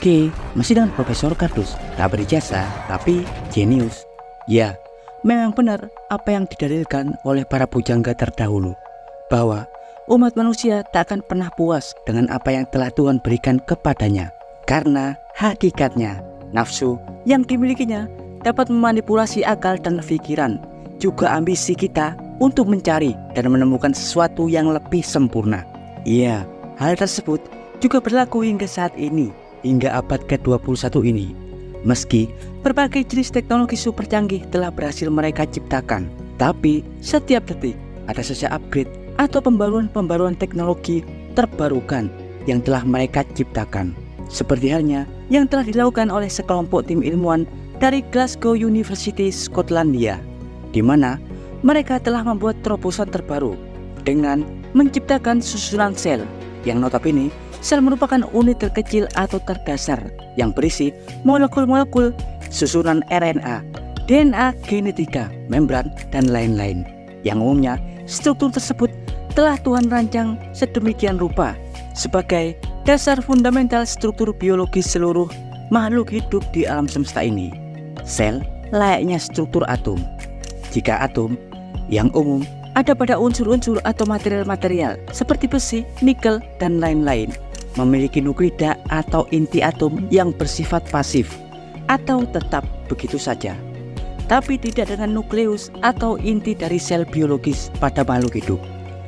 Oke, masih dengan Profesor Kardus, tak berjasa tapi jenius. Ya, memang benar apa yang didalilkan oleh para pujangga terdahulu, bahwa umat manusia tak akan pernah puas dengan apa yang telah Tuhan berikan kepadanya. Karena hakikatnya, nafsu yang dimilikinya dapat memanipulasi akal dan pikiran, juga ambisi kita untuk mencari dan menemukan sesuatu yang lebih sempurna. Iya, hal tersebut juga berlaku hingga saat ini, hingga abad ke-21 ini. Meski berbagai jenis teknologi super canggih telah berhasil mereka ciptakan, tapi setiap detik ada saja upgrade atau pembaruan teknologi terbarukan yang telah mereka ciptakan. Seperti halnya yang telah dilakukan oleh sekelompok tim ilmuwan dari Glasgow University, Skotlandia, di mana mereka telah membuat terobosan terbaru dengan menciptakan susunan sel yang notabene sel merupakan unit terkecil atau terdasar yang berisi molekul-molekul susunan RNA, DNA, genetika, membran, dan lain-lain. Yang umumnya struktur tersebut telah Tuhan rancang sedemikian rupa sebagai dasar fundamental struktur biologis seluruh makhluk hidup di alam semesta ini. Sel layaknya struktur atom. Jika atom yang umum ada pada unsur-unsur atau material-material seperti besi, nikel, dan lain-lain, memiliki nuklida atau inti atom yang bersifat pasif atau tetap begitu saja, tapi tidak dengan nukleus atau inti dari sel biologis pada makhluk hidup.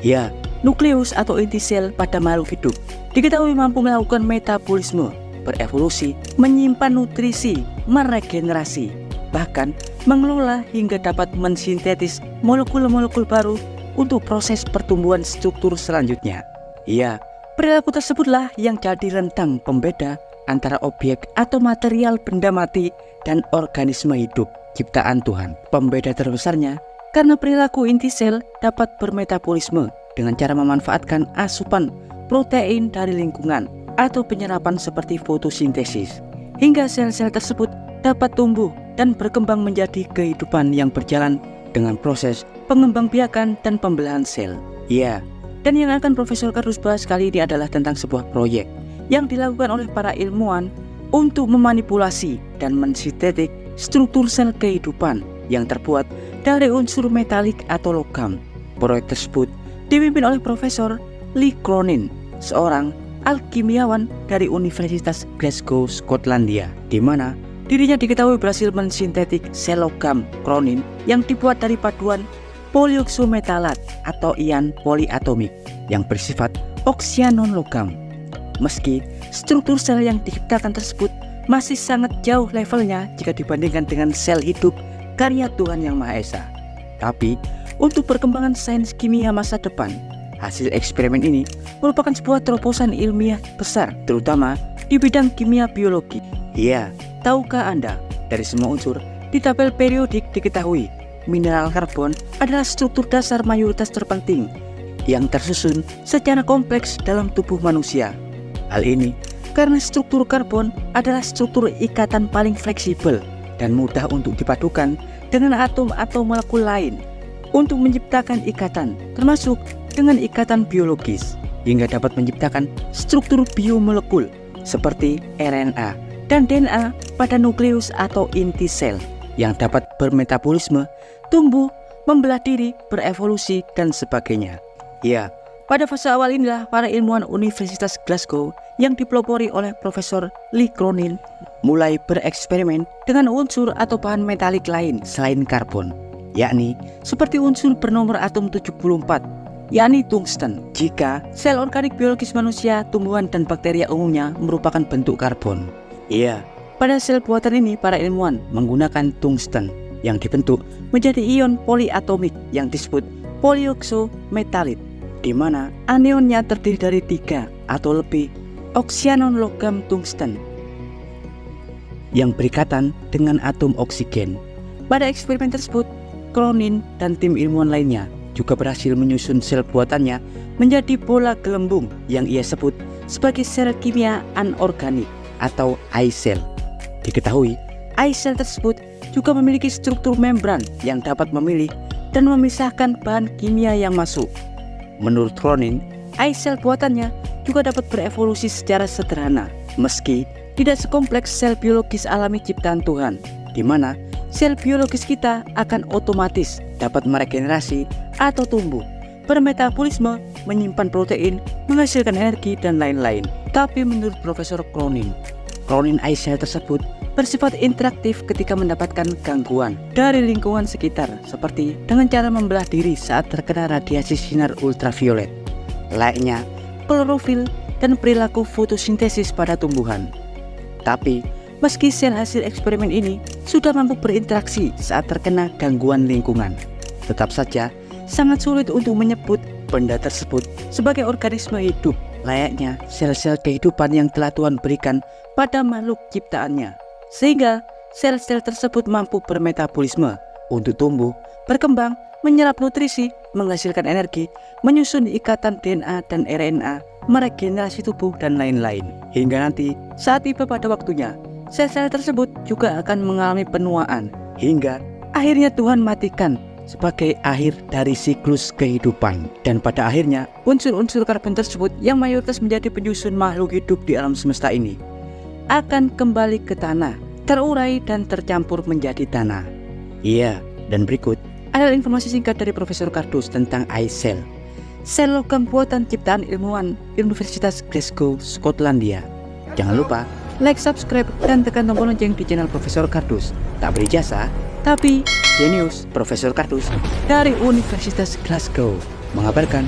Ya, nukleus atau inti sel pada makhluk hidup diketahui mampu melakukan metabolisme, berevolusi, menyimpan nutrisi, meregenerasi, bahkan mengelola hingga dapat mensintetis molekul-molekul baru untuk proses pertumbuhan struktur selanjutnya. Ya, perilaku tersebutlah yang jadi rentang pembeda antara objek atau material benda mati dan organisme hidup ciptaan Tuhan. Pembeda terbesarnya karena perilaku inti sel dapat bermetabolisme dengan cara memanfaatkan asupan protein dari lingkungan atau penyerapan seperti fotosintesis, hingga sel-sel tersebut dapat tumbuh dan berkembang menjadi kehidupan yang berjalan dengan proses pengembangbiakan dan pembelahan sel. Ya, dan yang akan Profesor Kardus bahas kali ini adalah tentang sebuah proyek yang dilakukan oleh para ilmuwan untuk memanipulasi dan mensintetik struktur sel kehidupan yang terbuat dari unsur metalik atau logam. Proyek tersebut dipimpin oleh Profesor Lee Cronin, seorang alkimiawan dari Universitas Glasgow, Skotlandia, di mana dirinya diketahui berhasil mensintetik sel logam Cronin yang dibuat dari paduan polioksimetalat atau ion poliatomik yang bersifat oksianon logam. Meski struktur sel yang diciptakan tersebut masih sangat jauh levelnya jika dibandingkan dengan sel hidup karya Tuhan Yang Maha Esa, tapi untuk perkembangan sains kimia masa depan, hasil eksperimen ini merupakan sebuah terobosan ilmiah besar, terutama di bidang kimia biologi. Ya, tahukah Anda, dari semua unsur di tabel periodik diketahui mineral karbon adalah struktur dasar mayoritas terpenting yang tersusun secara kompleks dalam tubuh manusia. Hal ini karena struktur karbon adalah struktur ikatan paling fleksibel dan mudah untuk dipadukan dengan atom atau molekul lain untuk menciptakan ikatan, termasuk dengan ikatan biologis, hingga dapat menciptakan struktur biomolekul seperti RNA dan DNA pada nukleus atau inti sel yang dapat bermetabolisme, tumbuh, membelah diri, berevolusi, dan sebagainya. Ya, pada fase awal inilah para ilmuwan Universitas Glasgow yang dipelopori oleh Profesor Lee Cronin mulai bereksperimen dengan unsur atau bahan metalik lain selain karbon, yakni seperti unsur bernomor atom 74, yakni tungsten. Jika sel organik biologis manusia, tumbuhan, dan bakteria umumnya merupakan bentuk karbon. Iya, pada sel buatan ini para ilmuwan menggunakan tungsten yang dibentuk menjadi ion poliatomik yang disebut polioksimetalit, di mana anionnya terdiri dari 3 atau lebih oksianon logam tungsten yang berikatan dengan atom oksigen. Pada eksperimen tersebut, Cronin dan tim ilmuwan lainnya juga berhasil menyusun sel buatannya menjadi bola gelembung yang ia sebut sebagai sel kimia anorganik atau I-cell. Diketahui, I-cell tersebut juga memiliki struktur membran yang dapat memilih dan memisahkan bahan kimia yang masuk. Menurut Cronin, I-cell buatannya juga dapat berevolusi secara sederhana Meski tidak sekompleks sel biologis alami ciptaan Tuhan, di mana sel biologis kita akan otomatis dapat meregenerasi atau tumbuh, bermetabolisme, menyimpan protein, menghasilkan energi, dan lain-lain. Tapi menurut Profesor Cronin eye cell tersebut bersifat interaktif ketika mendapatkan gangguan dari lingkungan sekitar, seperti dengan cara membelah diri saat terkena radiasi sinar ultraviolet, layaknya klorofil dan perilaku fotosintesis pada tumbuhan. Tapi, meski sel hasil eksperimen ini sudah mampu berinteraksi saat terkena gangguan lingkungan, tetap saja sangat sulit untuk menyebut benda tersebut sebagai organisme hidup, layaknya sel-sel kehidupan yang telah Tuhan berikan pada makhluk ciptaannya. Sehingga sel-sel tersebut mampu bermetabolisme untuk tumbuh, berkembang, menyerap nutrisi, menghasilkan energi, menyusun ikatan DNA dan RNA, meregenerasi tubuh, dan lain-lain. Hingga nanti saat tiba pada waktunya, sel-sel tersebut juga akan mengalami penuaan, hingga akhirnya Tuhan matikan sebagai akhir dari siklus kehidupan. Dan pada akhirnya, unsur-unsur karbon tersebut yang mayoritas menjadi penyusun makhluk hidup di alam semesta ini akan kembali ke tanah, terurai dan tercampur menjadi tanah. Iya, dan berikut adalah informasi singkat dari Profesor Cardus tentang eye cell, sel logam buatan ciptaan ilmuwan Universitas Glasgow, Skotlandia. Jangan lupa like, subscribe, dan tekan tombol lonceng di channel Profesor Cardus. Tak berjasa, tapi jenius. Profesor Cardus dari Universitas Glasgow mengabarkan.